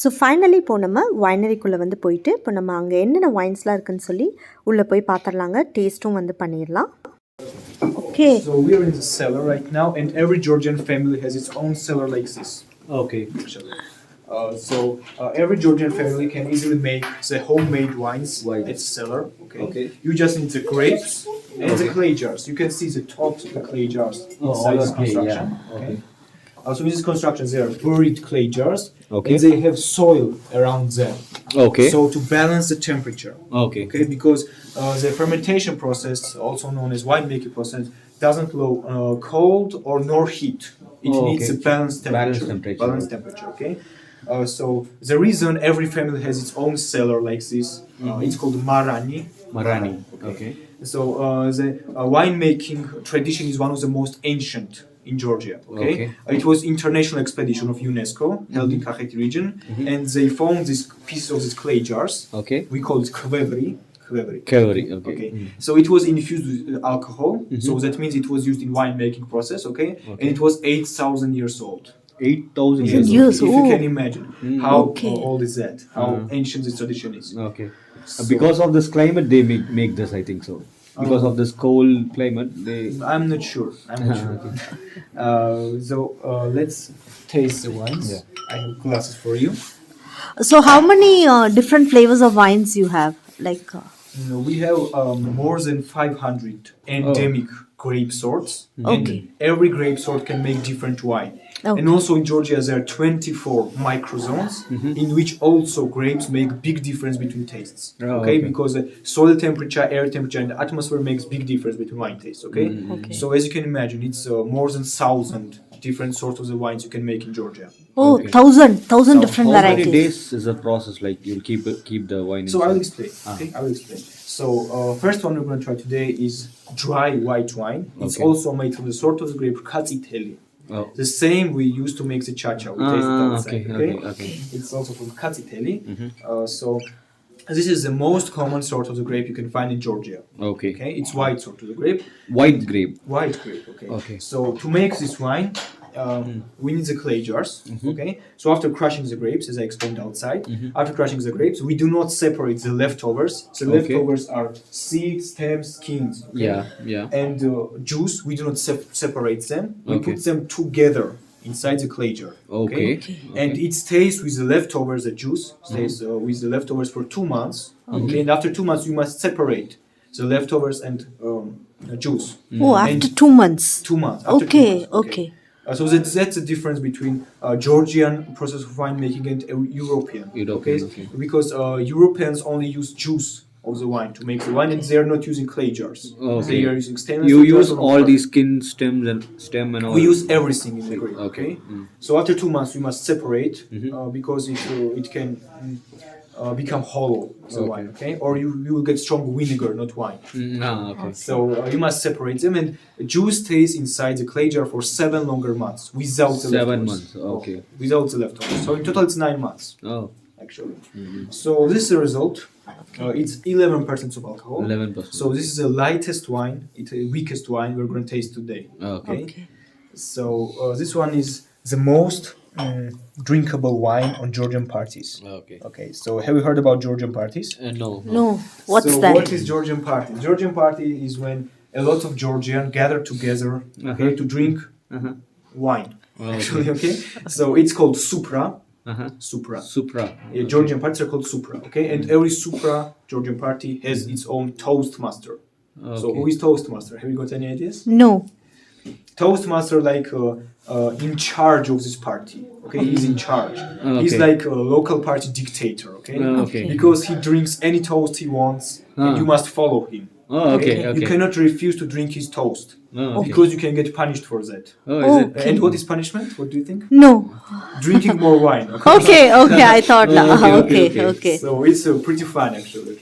So finally இப்போ நம்ம வைனரிக்குள்ளே வந்து போயிட்டு இப்போ நம்ம அங்கே என்னென்ன வைன்ஸ்லாம் இருக்குன்னு சொல்லி உள்ளே போய் பார்த்துடலாங்க. டேஸ்ட்டும் வந்து பண்ணிடலாம். Okay. So we are in the cellar right now, and every Georgian family has its own cellar like this. Okay. Every Georgian family can easily make the homemade wines at cellar. Okay. You just need the grapes and the clay jars. You can see the tops of the clay jars inside this construction. Yeah. Okay. So in this construction, there are buried clay jars, Okay. and they have soil around them. Okay. So to balance the temperature. Okay. Okay, because the fermentation process, also known as winemaking process, doesn't allow cold or nor heat. It needs a balanced temperature. Balanced temperature. Okay. So the reason every family has its own cellar like this, it's called marani. Marani. Okay. So the winemaking tradition is one of the most ancient in Georgia. Okay. It was international expedition of UNESCO held in Kakheti region, and they found this piece of these clay jars. Okay. We call it kvevri. Cavalry. Okay. So it was infused with alcohol. So that means it was used in winemaking process. Okay. And it was 8,000 years old. 8,000 years years. If you can imagine how old is that? How ancient this tradition is. Okay. Because of this climate, they make this. I think so. Because of this cold climate, they. I'm not sure. Let's taste the wines. I have glasses for you. So how many different flavors of wines you have? Like We have more than 500 endemic grape sorts, and every grape sort can make different wine. And also in Georgia there are 24 microzones in which also grapes make big difference between tastes. Because soil temperature, air temperature, and the atmosphere makes big difference between wine tastes. So as you can imagine, it's more than 1,000 different sorts of the wines you can make in Georgia. 1,000 different varieties. How many days is the process? Like you'll keep the wine. So I will explain. I will explain. So first one we're going to try today is dry white wine. It's also made from the sort of the grape katsiteli. The same we used to make the chacha. We taste it outside. Okay. It's also from katsiteli. So this is the most common sort of the grape you can find in Georgia. Okay. It's white sort of the grape. White grape. Okay. So to make this wine, we need the clay jars. Okay. So after crushing the grapes, as I explained outside, after crushing the grapes, we do not separate the leftovers. The leftovers are seeds, stems, skins. And juice, we do not separate them. We put them together inside the clay jar. And it stays with the leftovers. The juice stays with the leftovers for 2 months. And after 2 months, you must separate the leftovers and juice. After 2 months. 2 months. Okay. So that's the difference between Georgian process of winemaking and European. Because Europeans only use juice of the wine to make the wine, and they are not using clay jars. They are using stainless. You use all these stem and all. We use everything in the grape. So after 2 months, we must separate because it can become hollow, the wine. Or you will get strong vinegar, not wine. So you must separate them, and juice stays inside the clay jar for 7 longer months without the leftovers. 7 months. Without the leftovers. So in total, it's 9 months. Actually. So this is the result. It's 11% of alcohol. 11%. So this is the lightest wine. It's the weakest wine we're going to taste today. So this one is the most drinkable wine on Georgian parties. So have you heard about Georgian parties? No. What's that? What is Georgian party? Georgian party is when a lot of Georgians gather together to drink wine. Actually, So it's called supra. Supra. Georgian parties are called supra. And every supra Georgian party has its own toastmaster. So who is toastmaster? Have you got any ideas? No. Toastmaster in charge of this party. He's in charge. He's like a local party dictator. Because he drinks any toast he wants, and you must follow him. You cannot refuse to drink his toast. Because you can get punished for that. And what is punishment? What do you think? No. Drinking more wine. Okay. I thought. Okay. So it's pretty fun actually.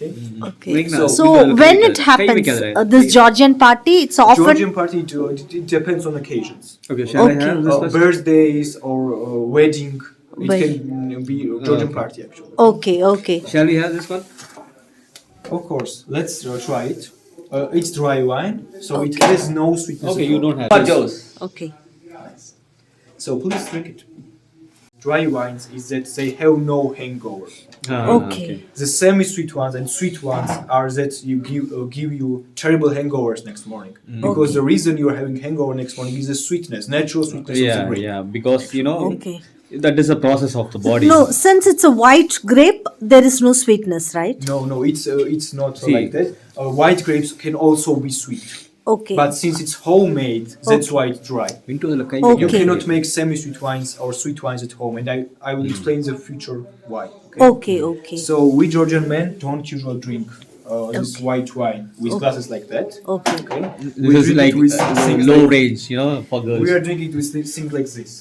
So when it happens, this Georgian party, it's often. Georgian party, it depends on occasions. Shall I have this? Birthdays or wedding. It can be Georgian party actually. Okay. Shall we have this one? Of course. Let's try it. It's dry wine, so it has no sweetness. You don't have Okay. So please drink it. Dry wines is that they have no hangover. Okay. The semi-sweet ones and sweet ones are that you give you terrible hangovers next morning. Because the reason you are having hangover next morning is the sweetness, natural sweetness of the Yeah, grape. yeah, because you know Okay. that is a process of the body. No, since it's a white grape, there is no sweetness, right? No, it's not See. like that. White grapes can also be sweet. Okay. But since it's homemade, that's why it's dry. Into the kind Okay. You cannot make semi-sweet wines or sweet wines at home, and I will explain the future why. Okay. So we Georgian men don't usually drink this Okay. white wine with glasses like that. Okay. We This is drink like it with things low like- range, you know, for girls. We are drinking it with things like this.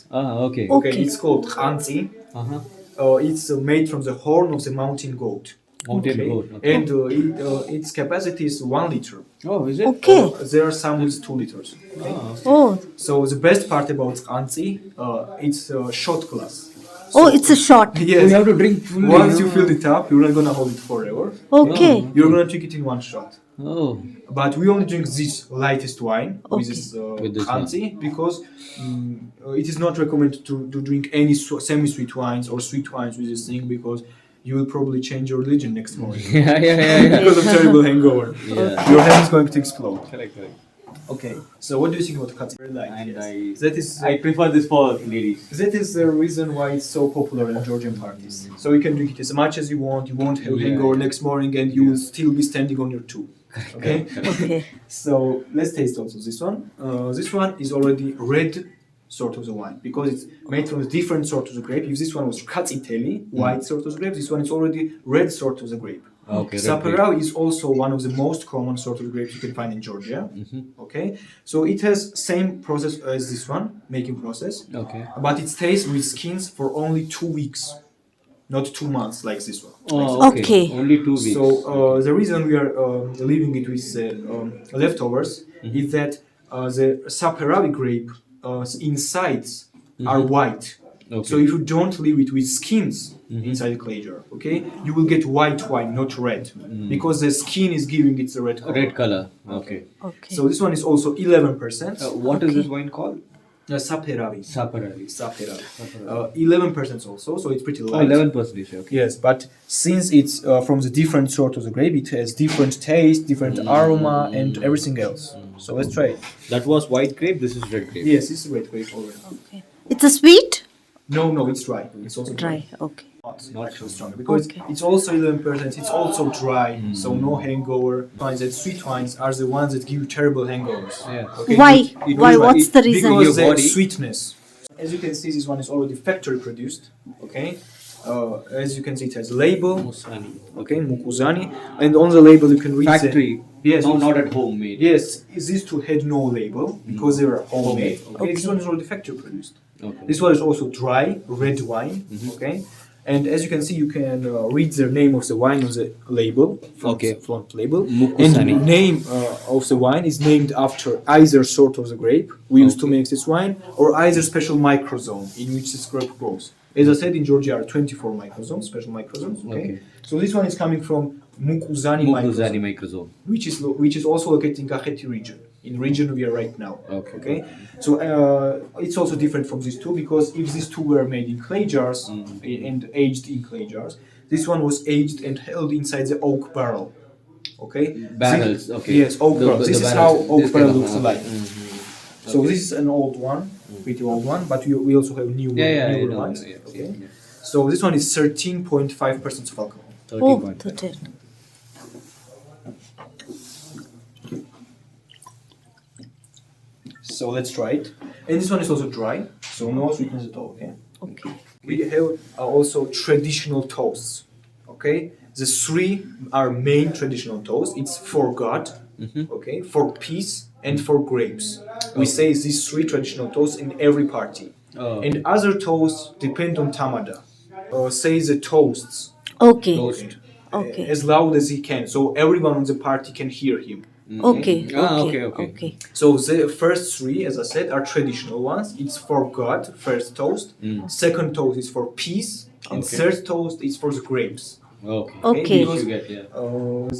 Okay. Okay. It's called khanzi. Uh-huh. It's made from the horn of the mountain goat. Mountain goat. Okay. And its capacity is 1 liter. Oh, is it? Okay. There are some with 2 liters. Oh. So the best part about khanzi, it's a shot glass. Oh, it's a shot. Yes. We have to drink fully. Once you fill it up, you're not gonna hold it forever. Okay. You're gonna drink it in one shot. Oh. But we only drink this lightest wine with this With this khanzi because it is not recommended to drink any semi-sweet wines or sweet wines with this thing because you will probably change your religion next morning Yeah. because of terrible hangover. Yeah. Your head is going to explode. Correct. Okay, so what do you think about khanzi? And That is I prefer this for ladies. That is the reason why it's so popular in Georgian parties. So you can drink it as much as you want. You won't have hangover next morning, and you will still be standing on your toe. Okay. Okay. So let's taste also this one. This one is already red sort of the wine because it's made from a different sort of the grape. If this one was katsiteli, white sort of the grape, this one is already red sort of the grape. Okay. Saparawi is also one of the most common sort of grapes you can find in Georgia. Okay, so it has same process as this one, making process. Okay. But it stays with skins for only 2 weeks, not 2 months like this one. Oh, okay. Okay. Only 2 weeks. So the reason we are leaving it with leftovers is that the Saparawi grape insides are white. Okay. So if you don't leave it with skins inside the clay jar, okay, you will get white wine, not red, because the skin is giving it the red color. Red color. Okay. Okay. So this one is also 11%. What is this wine called? Saparawi. Saparawi. 11% also, so it's pretty Oh, light. 11%. Okay. Yes, but since it's from the different sort of the grape, it has different taste, different aroma, and everything else. So let's try it. That was white grape. This is red grape. Yes, this is red grape already. Okay. It's a sweet? No, it's dry. It's also Dry. Okay. Not so strong because Okay. it's also 11%. It's also dry, so no hangover. Wines and sweet wines are the ones that give you terrible hangovers. Yeah. Okay? Why? it Why? will- What's the reason? Because the body- sweetness. As you can see, this one is already factory produced. Okay. As you can see, it has label. Musani. Okay, Mukuzani, and on the label you can read Factory. Yes, No, it's- not at home made. Yes, these two had no label because they were homemade. Okay, this Okay. one is already factory produced. Okay. This one is also dry red wine. Okay, and as you can see, you can read the name of the wine on the label. Front label. Mukusani. And name of the wine is named after either sort of the grape we used to make this wine, or either special microzone in which this grape grows. As I said, in Georgia are 24 microzones, special microzones. Okay. So this one is coming from Mukuzani Mukuzani microzone, microzone. which is also located in Kakheti region. In region we are right now. Okay. So it's also different from these two because if these two were made in clay jars and aged in clay jars, this one was aged and held inside the oak barrel. Okay. Barrels. Okay. Yes, oak barrel. This is how barrels. oak This barrel kind of- looks like. So this is an old one, pretty old one, but we also have newer I newer know. ones. Yeah, Okay. yeah. So this one is 13.5% of alcohol. 13.5. 13. So let's try it. And this one is also dry, so no sweetness at all. Okay. Okay. We have also traditional toasts. Okay, the three are main traditional toasts. It's for God, okay, for peace, and for grapes. We say these three traditional toasts in every party. Oh. And other toasts depend on tamada. Say the toasts Okay. Toast. as loud as he can, so everyone on the party can hear him. Okay. Okay. So the first three, as I said, are traditional ones. It's for God, first toast. Second toast is for peace, and third toast is for the grapes. Okay. Okay. Which you get, yeah.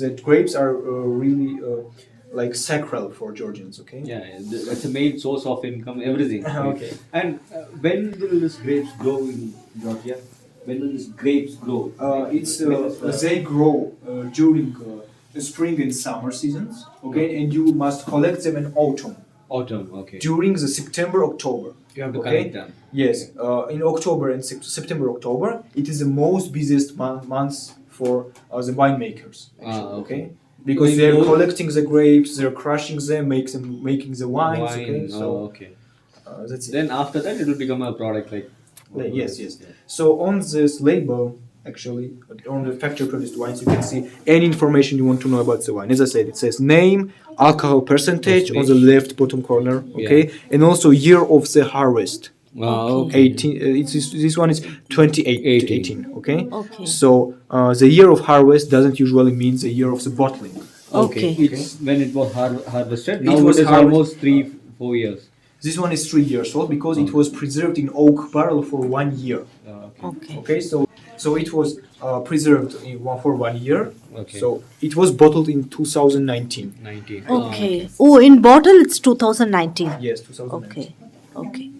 The grapes are really like sacral for Georgians. Okay. Yeah, that's the main source of income, everything. Okay. And when will these grapes grow in Georgia? When will these grapes grow? They grow during the spring and summer seasons. Okay, and you must collect them in autumn. Autumn, okay. During the September, October. You have to Okay? collect them. Yes, in October and September, October, it is the most busiest months for the winemakers. Okay. Because So they're those- collecting the grapes, they're crushing them, making the wines. Wine, Okay, so okay. that's it. Then after that, it will become a product like. Yes. So on this label, actually, on the factory produced wines, you can see any information you want to know about the wine. As I said, it says name, alcohol percentage on the left bottom corner, okay, and also year of the harvest. Okay. 18. This one is 28. 18. Okay. Okay. So the year of harvest doesn't usually mean the year of the bottling. Okay. It's when it was harvested. Now It it was is harvest- almost 3-4 years. This one is 3 years old because it was preserved in oak barrel for 1 year. Okay. Okay, so it was preserved for 1 year. Okay. So it was bottled in 2019. 19. Okay. Oh, in bottle it's 2019. Yes, 2019. Okay.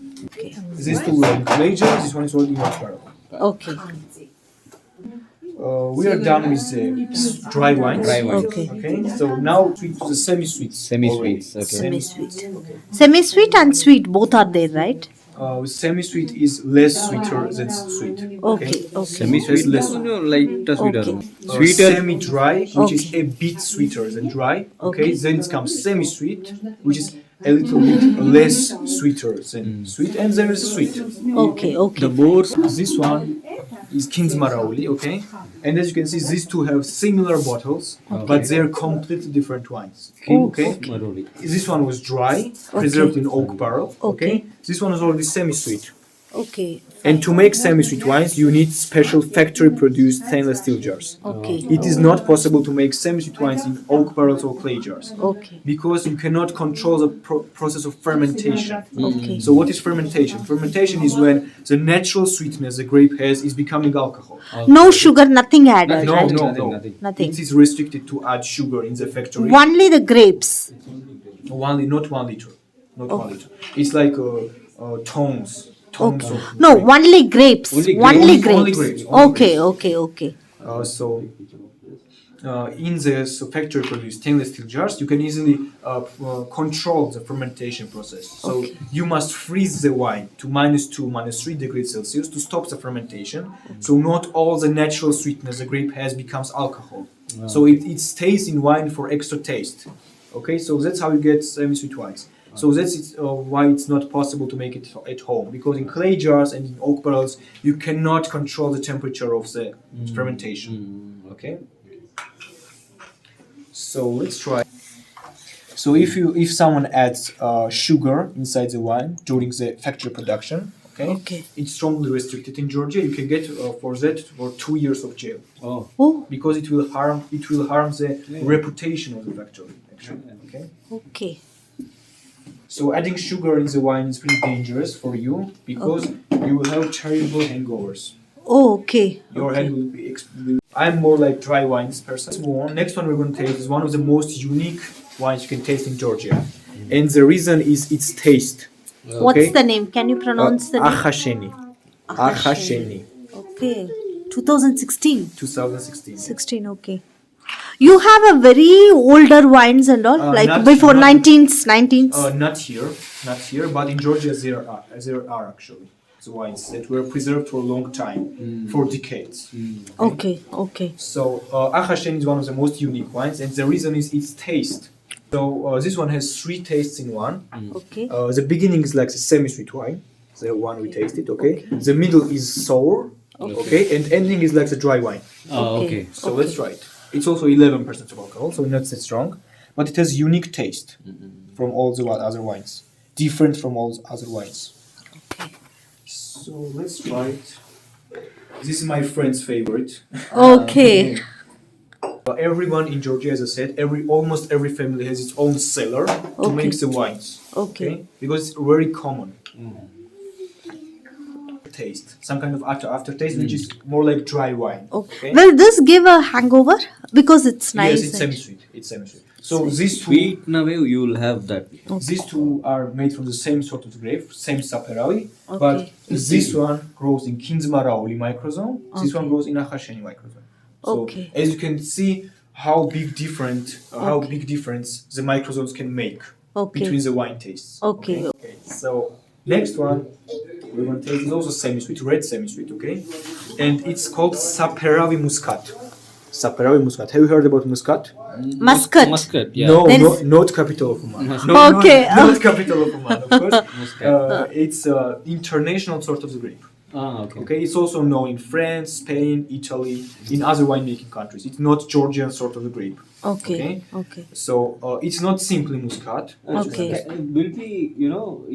These two were in clay jars. This one is already in oak barrel. Okay. We are done with the dry wines. Dry wines. Okay. Okay, so now sweet to the semi-sweets. Semi-sweets, already. okay. Semi-sweet. Semi-sweet and sweet both are there, right? Semi-sweet is less sweeter than sweet. Okay. Semi-sweet, It's less- light sweeter. Okay. Sweeter. Semi-dry, which is Okay. a bit sweeter than dry. Okay. Okay. Then it comes semi-sweet, which is a little bit less sweeter than sweet, and there is sweet. Okay. The Okay. boars. This one is King's Marauli, okay? And as you can see, these two have similar bottles, but they're completely different wines. Okay? Maroli. This one was dry, preserved in oak barrel. Okay. This one is already semi-sweet. Okay. And to make semi-sweet wines, you need special factory-produced stainless steel jars. Okay. It is not possible to make semi-sweet wines in oak barrels or clay jars Okay. because you cannot control the process of fermentation. Okay. So what is fermentation? Fermentation is when the natural sweetness the grape has is becoming alcohol. No sugar, nothing added, No, right? no. Nothing. It is restricted to add sugar in the factory. Only the grapes. Not 1 liter. Not 1 liter. It's like tones. Tones of No, grape. only grapes. Only Only grapes. grapes. Only grapes, only Okay. grapes. Okay. So in the factory-produced stainless steel jars, you can easily control the fermentation process. So you must freeze the wine to -2, -3 degrees Celsius to stop the fermentation. So not all the natural sweetness the grape has becomes alcohol. So it stays in wine for extra taste. Okay, so that's how you get semi-sweet wines. So that's why it's not possible to make it at home, because in clay jars and in oak barrels you cannot control the temperature of the fermentation. Okay. So let's try. So if someone adds sugar inside the wine during the factory production, Okay. it's strongly restricted in Georgia. You can get for that for 2 years of jail Oh. Oh. because it will harm the reputation of the factory. Actually, okay. Okay. So adding sugar in the wine is pretty dangerous for you because you will have terrible hangovers. Oh, okay. Your head will be. I'm more like dry wines person. Let's move on. Next one we're going to taste is one of the most unique wines you can taste in Georgia, and the reason is its taste. What's the name? Can you pronounce the name? Achasheni. Achasheni. Okay. 2016. 2016. 16. Okay. You have a very older wines and all, like not- before not- 19th, 19th. Not here, but in Georgia there are actually the wines that were preserved for a long time, for decades. Okay. So Achashen is one of the most unique wines, and the reason is its taste. So this one has 3 tastes in one. Okay. The beginning is like the semi-sweet wine, the one we tasted. Okay. The middle is sour. Okay. And ending is like the dry wine. Okay. So let's try it. It's also 11% of alcohol, so not that strong, but it has unique taste from all the other wines, different from all the other wines. Okay. So let's try it. This is my friend's favorite. Okay. Everyone in Georgia, as I said, almost every family has its own cellar to make the wines. Okay. Because it's very common. Taste, some kind of aftertaste, which is more like dry wine. Okay. Will this give a hangover? Because it's nice. Yes, it's semi-sweet. So these two, Sweet in a way, you will have that. these two are made from the same sort of grape, same Saparawi, but this one grows in Kinzmarauli microzone. This one grows in Akhasheni microzone. So as you can see, how big difference the microzones can make between the wine tastes. Okay. So next one we're going to taste is also semi-sweet, red semi-sweet, okay? And it's called Saparawi Muscat. Saparawi Muscat. Have you heard about Muscat? Muscat. Muscat, yeah. No, There not, is- not capital of Oman. No, Okay. Not capital of Oman, of course. It's international sort of the grape. Okay. Okay, it's also known in France, Spain, Italy, in other winemaking countries. It's not Georgian sort of the grape. Okay. Okay. So it's not simply Muscat. Okay. Will be,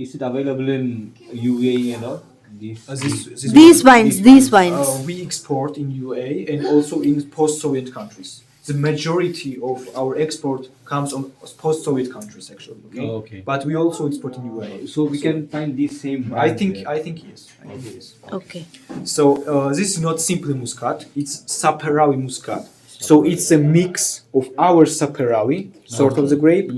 is it available in UAE and all? These wines. We export in UAE and also in post-Soviet countries. The majority of our export comes on post-Soviet countries, actually. Okay. Okay. But we also export in UAE. So we can find these same. I think yes. Okay. So this is not simply Muscat. It's Saparawi Muscat. So it's a mix of our Saparawi, sort of the grape,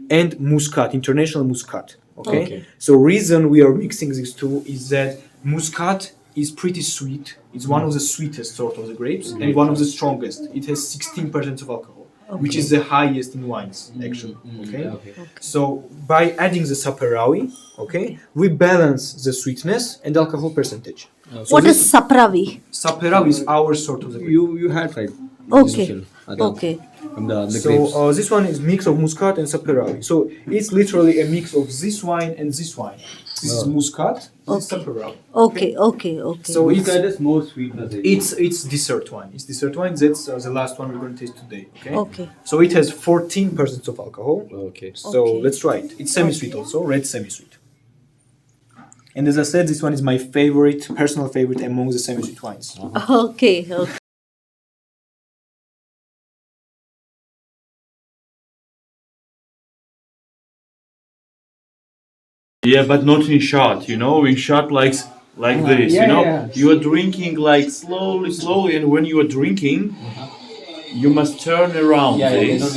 and Muscat, international Muscat. Okay? So reason we are mixing these two is that Muscat is pretty sweet. It's one of the sweetest sort of the grapes and one of the strongest. It has 16% of alcohol, which is the highest in wines, actually. Okay? So by adding the Saparawi, we balance the sweetness and alcohol percentage. So What is Saparawi? Saparawi is our sort of the grape. You had right. Okay. Okay. From the So grapes. this one is mix of Muscat and Saparawi. So it's literally a mix of this wine and this wine. This is Muscat. This is Saparawi. Okay. So Muscat is more sweetness. it's dessert wine. It's dessert wine. That's the last one we're going to taste today. Okay. So it has 14% of alcohol. Okay. So let's try it. It's semi-sweet also, red semi-sweet. And as I said, this one is my favorite, personal favorite among the semi-sweet wines. Okay. Yeah, but not in shot, in shot this, You are drinking like slowly, and when you are drinking, you must turn around this.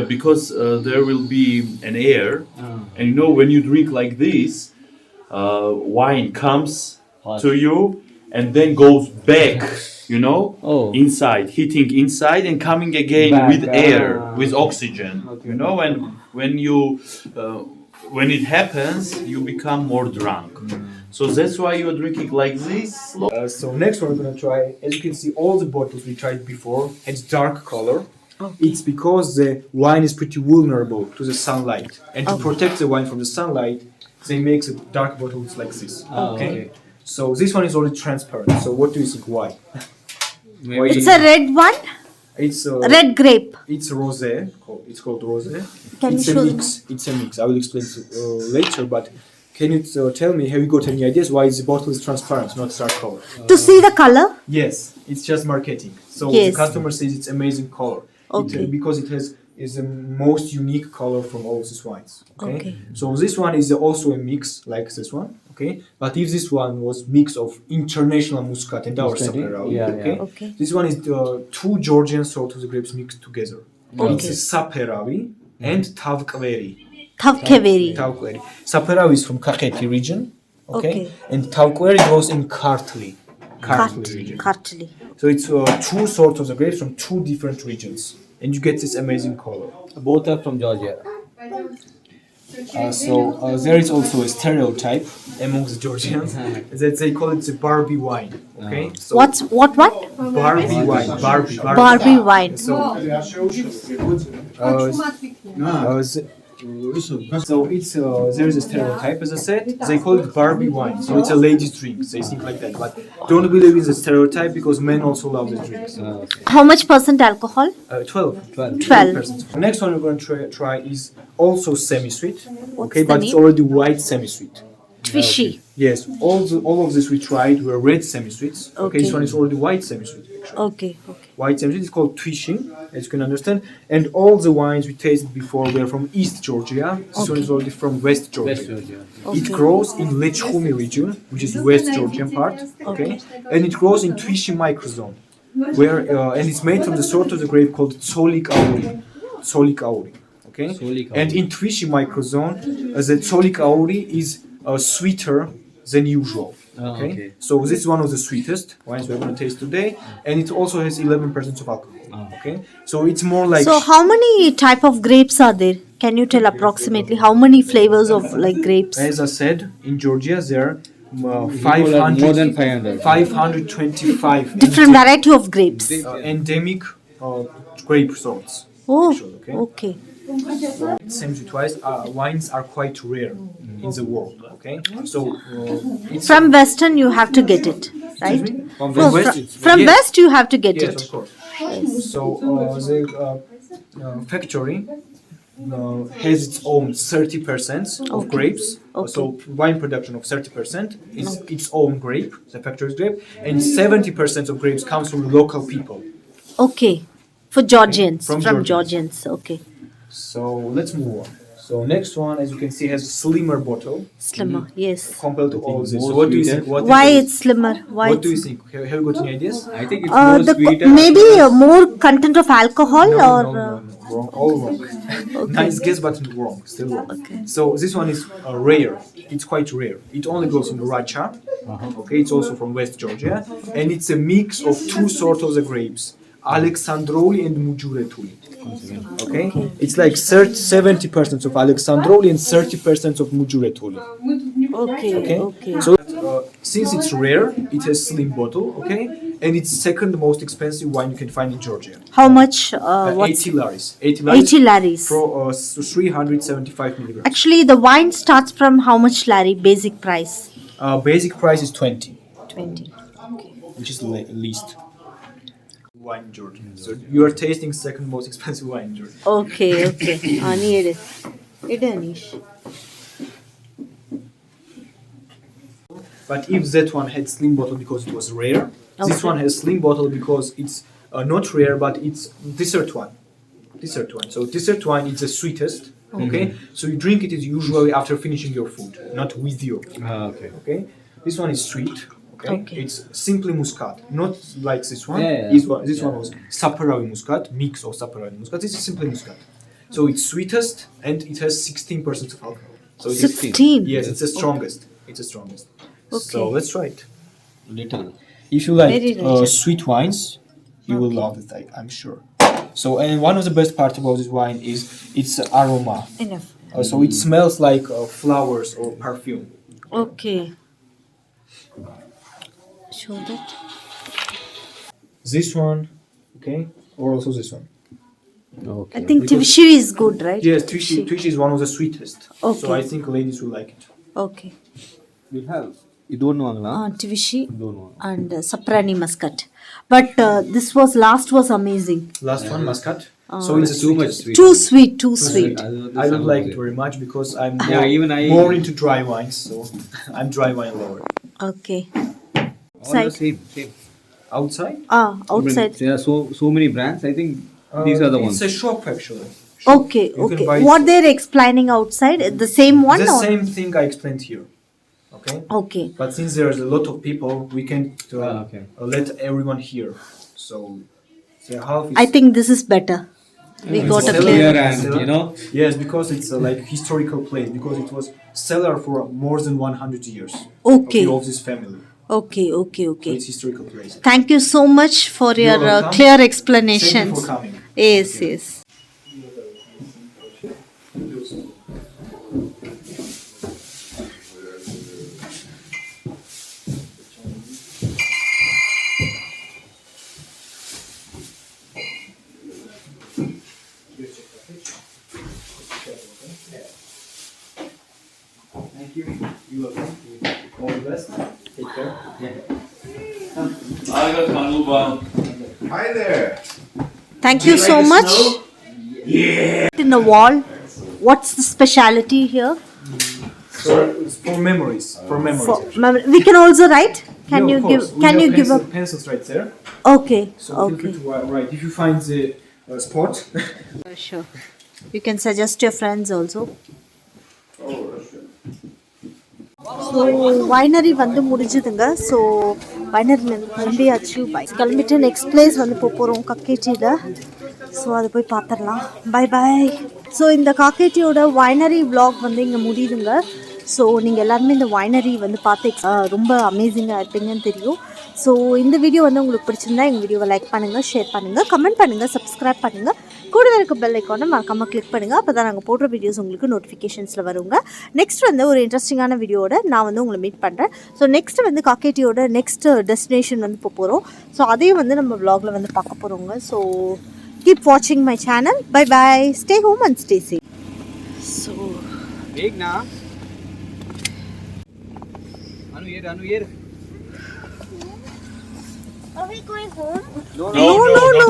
Because there will be an air, and when you drink like this, wine comes to you and then goes back, inside, hitting inside and coming again Back, with air, with oxygen, and when it happens, you become more drunk. So that's why you are drinking like this. So next one we're going to try, as you can see, all the bottles we tried before had dark color. It's because the wine is pretty vulnerable to the sunlight. And to protect the wine from the sunlight, they make the dark bottles like this. Okay? So this one is already transparent. So what do you think? Why? It's a red one? It's Red grape. It's rosé. It's called rosé. Can It's you a show mix. It's a mix. I will explain later. But can you tell me? Have you got any ideas why the bottle is transparent, not dark color? To see the color? Yes, it's just marketing. So Yes. the customer says it's amazing color. Okay. Because it is the most unique color from all these wines. Okay. So this one is also a mix like this one. Okay. But if this one was mix of international Muscat and our Saparawi, Okay. this one is two Georgian sort of the grapes mixed together. It's Saparawi and Tavkveri. Tavkeveri. Tavkveri. Saparawi is from Kakheti region. Okay. And Tavkveri goes in Kartli. Region. Kartli. So it's two sorts of the grapes from two different regions, and you get this amazing color. Both are from Georgia. So there is also a stereotype among the Georgians that they call it the Barbie wine. Okay. So What? Barbie wine. Barbie wine. So it's there is a stereotype, as I said. They call it Barbie wine. So it's a ladies' drink. They think like that, but don't believe it's a stereotype because men also love the drinks. How much percent alcohol? 12. 12. Next one we're going to try is also semi-sweet. Okay, the but it's name? already white semi-sweet. Twishy. Yes, all of this we tried were red semi-sweets. Okay, this Okay. one is already white semi-sweet. Actually. Okay. White semi-sweet is called twishing, as you can understand. And all the wines we tasted before were from East Georgia. This one is already from West Georgia. It grows in Lechkhumi region, which is West Georgian part. Okay, and it grows in Twishi microzone, where and it's made from the sort of the grape called Tsolik Auri. Solik Auri. Okay, Solik and Auri. in Twishi microzone, the Solik Auri is sweeter than usual. Okay? Okay. So this is one of the sweetest wines we're going to taste today, and it also has 11% of alcohol. Okay, so it's more like. So how many type of grapes are there? Can you tell approximately how many flavors of like grapes? As I said, in Georgia there are People are more than 500. 525 Different variety of grapes. endemic grape sorts. Oh, Actually, okay. okay. Same with twice, wines are quite rare in the world. Okay, so it's From Western you have to get it, right? From Oh, West, from yes. West you have to get Yes, it. of course. So the factory has its own 30% of grapes. So wine production of 30% is its own grape, the factory's grape, and 70% of grapes comes from local people. Okay. For Georgians. From From Georgians. Georgians. Okay. So let's move on. So next one, as you can see, has a slimmer bottle Slimmer. Yes. compared to all this. more So what do you sweeter. think? Why it's slimmer? Why What do you it's think? Have you got any ideas? I think it's more sweeter. maybe more content of alcohol or No. Wrong. All wrong. Nice guess, but wrong. Still wrong. Okay. So this one is rare. It's quite rare. It only grows in Racha. Okay, it's also from West Georgia, and it's a mix of two sorts of the grapes, Alexandroli and Mujuretuli. Okay, it's like 70% of Alexandroli and 30% of Mujuretuli. Okay. Okay, Okay. so since it's rare, it has slim bottle. Okay, and it's second most expensive wine you can find in Georgia. How much? What's 80 laris. 80 80 laris. for 375 milligrams. Actually, the wine starts from how much, Larry? Basic price? Basic price is 20, 20. which is least wine in Georgia. So you are tasting second most expensive wine in Georgia. Okay, okay. Need it. Anish. But if that one had slim bottle because it was rare, this Okay. one has slim bottle because it's not rare, but it's dessert wine. So dessert wine is the sweetest. Okay, so you drink it is usually after finishing your food, not with you. Okay. Okay, this one is sweet. Okay, Okay. it's simply Muscat, not like this one. Yeah. This one was Saparawi Muscat, mix of Saparawi Muscat. This is simply Muscat. So it's sweetest and it has 16% of alcohol. So it's 16? Yes, it's the strongest. It's the strongest. Okay. So let's try it. Little. If you like Very delicious. sweet wines, you will love it. I'm sure. So, and one of the best parts about this wine is its aroma. Enough. So it smells like flowers or perfume. Okay. Show that. This one, okay, or also this one. Okay. I think Tivishi is good, right? Yes, Twishi is one of the sweetest. Okay. So I think ladies will like it. Okay. We have. You don't know, Angla? Tivishi Don't know. and Saparawi Muscat. But this last was amazing. Last one, Muscat. So it's the Too much sweetest. sweet. Too sweet. I don't like it very much because I'm even I- more into dry wines. So I'm dry wine lover. Okay. All the same. Outside? Outside. There are so many brands. I think these are the ones. It's a shop actually. Okay, You can okay. buy What it. they're explaining outside, the same one? The or? same thing I explained here. Okay. Okay. But since there's a lot of people, we can Okay. let everyone hear. So half is I think this is better. We got a cellar. clear. Clear and, you know. Yes, because it's like historical place because it was cellar for more than 100 years. Okay. Of this family. Okay. So Okay. it's historical place. Thank you so much for your welcome. clear Thank you explanations. for coming. Yes. Thank you. You welcome. All the best. Take care. I got Kanuba. Hi there. Thank you so much. In the wall. What's the speciality here? It's for memories. For memories. We can also write. Can Yeah, you of give? course. We Can have you give a? pencils right there? Okay. So feel free Okay. to write. If you find the spot. Sure. You can suggest your friends also. So winery வந்து முடிஞ்சுதுங்க. So வைனரிலேருந்து கிளம்பியாச்சு. கிளம்பிட்டு next place வந்து போகிறோம் கக்கேச்சியில். So அது போய் பார்த்துடலாம். Bye bye. So இந்த காக்கேட்டியோட winery vlog வந்து இங்கே முடியுதுங்க. ஸோ நீங்கள் எல்லாருமே இந்த வைனரி வந்து பார்த்து ரொம்ப அமேசிங்காக இருப்பீங்கன்னு தெரியும். ஸோ இந்த வீடியோ வந்து உங்களுக்கு பிடிச்சிருந்தா எங்கள் வீடியோவை லைக் பண்ணுங்கள், ஷேர் பண்ணுங்கள், கமெண்ட் பண்ணுங்கள், சப்ஸ்கிரைப் பண்ணுங்கள். கூடவே இருக்க பெல் ஐக்கானை மறக்காமல் கிளிக் பண்ணுங்கள். அப்போ தான் நாங்கள் போடுற வீடியோஸ் உங்களுக்கு நோட்டிஃபிகேஷன்ஸில் வருங்க. நெக்ஸ்ட் வந்து ஒரு இன்ட்ரெஸ்டிங்கான வீடியோட நான் வந்து உங்களை மீட் பண்ணுறேன். ஸோ நெக்ஸ்ட் வந்து காக்கேட்டியோட நெக்ஸ்ட் டெஸ்டினேஷன் வந்து இப்போ போகிறோம். ஸோ அதையும் வந்து நம்ம vlogல வந்து பார்க்க போகிறோங்க. So keep watching my channel. Bye bye. Stay home and stay safe. So Big na. Anu here. are we going home? No.